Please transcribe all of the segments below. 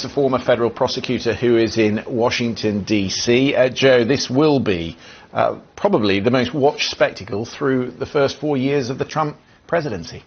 A former federal prosecutor who is in Washington, D.C. Joe, this will be probably the most watched spectacle through the first 4 years of the Trump presidency.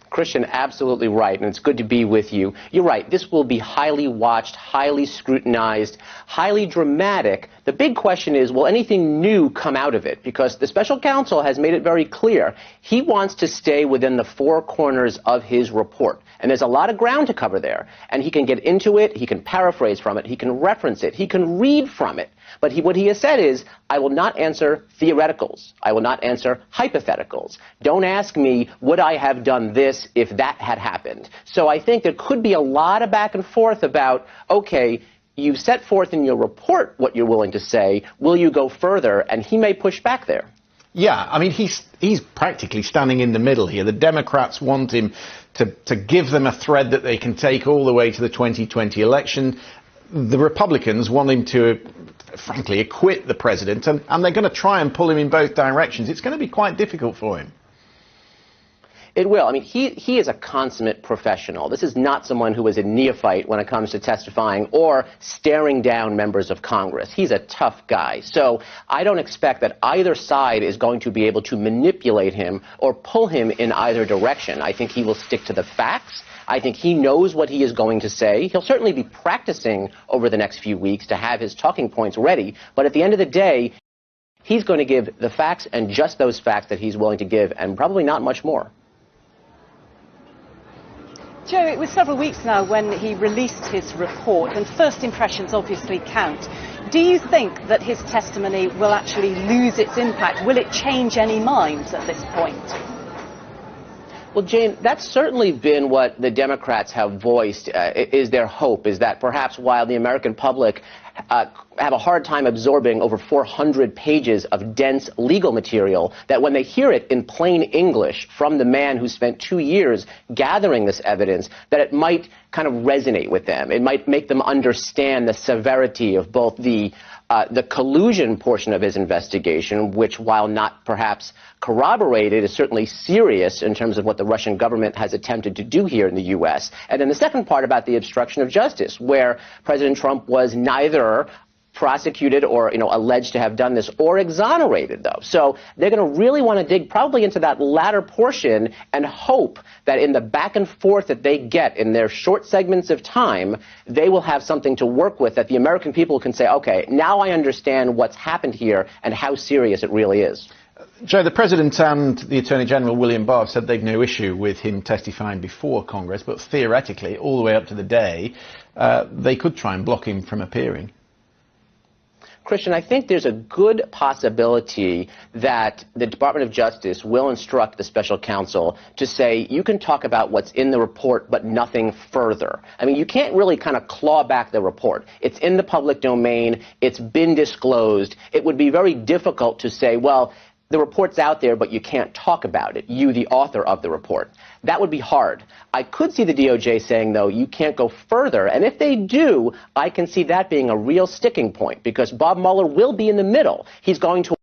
Christian, absolutely right, and it's good to be with you. You're right, this will be highly watched, highly scrutinized, highly dramatic. The big question is, will anything new come out of it? Because the special counsel has made it very clear he wants to stay within the four corners of his report. And there's a lot of ground to cover there. And he can get into it, he can paraphrase from it, he can reference it, he can read from it. But what he has said is, I will not answer theoreticals. I will not answer hypotheticals. Don't ask me, would I have done this if that had happened? So I think there could be a lot of back and forth about, okay, you've set forth in your report what you're willing to say. Will you go further? And he may push back there. Yeah, I mean, he's practically standing in the middle here. The Democrats want him to give them a thread that they can take all the way to the 2020 election. The Republicans want him to, frankly, acquit the president, and they're going to try and pull him in both directions. It's going to be quite difficult for him. It will. I mean, he is a consummate professional. This is not someone who is a neophyte when it comes to testifying or staring down members of Congress. He's a tough guy. So I don't expect that either side is going to be able to manipulate him or pull him in either direction. I think he will stick to the facts. I think he knows what he is going to say. He'll certainly be practicing over the next few weeks to have his talking points ready. But at the end of the day, he's going to give the facts and just those facts that he's willing to give, and probably not much more. Joe, it was several weeks now when he released his report, and first impressions obviously count. Do you think that his testimony will actually lose its impact? Will it change any minds at this point? Well, Jane, that's certainly been what the Democrats have voiced, is their hope, is that perhaps while the American public have a hard time absorbing over 400 pages of dense legal material, that when they hear it in plain English from the man who spent 2 years gathering this evidence, that it might kind of resonate with them. It might make them understand the severity of both the collusion portion of his investigation, which, while not perhaps corroborated, is certainly serious in terms of what the Russian government has attempted to do here in the U.S. And then the second part about the obstruction of justice, where President Trump was neither prosecuted or, alleged to have done this, or exonerated, though. So they're going to really want to dig probably into that latter portion and hope that in the back and forth that they get in their short segments of time, they will have something to work with that the American people can say, okay, now I understand what's happened here and how serious it really is. Joe, the President and the Attorney General, William Barr, said they've no issue with him testifying before Congress, but theoretically, all the way up to the day, they could try and block him from appearing. Christian, I think there's a good possibility that the Department of Justice will instruct the special counsel to say, you can talk about what's in the report, but nothing further. I mean, you can't really kind of claw back the report. It's in the public domain. It's been disclosed. It would be very difficult to say, well, the report's out there, but you can't talk about it, you, the author of the report. That would be hard. I could see the DOJ saying, though, you can't go further. And if they do, I can see that being a real sticking point, because Bob Mueller will be in the middle. He's going to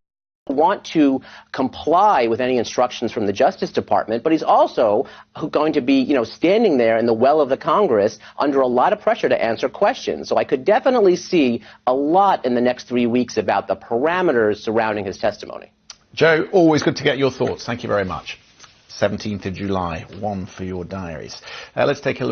want to comply with any instructions from the Justice Department, but he's also going to be, standing there in the well of the Congress under a lot of pressure to answer questions. So I could definitely see a lot in the next 3 weeks about the parameters surrounding his testimony. Joe, always good to get your thoughts. Thank you very much. 17th of July, one for your diaries. Let's take a look.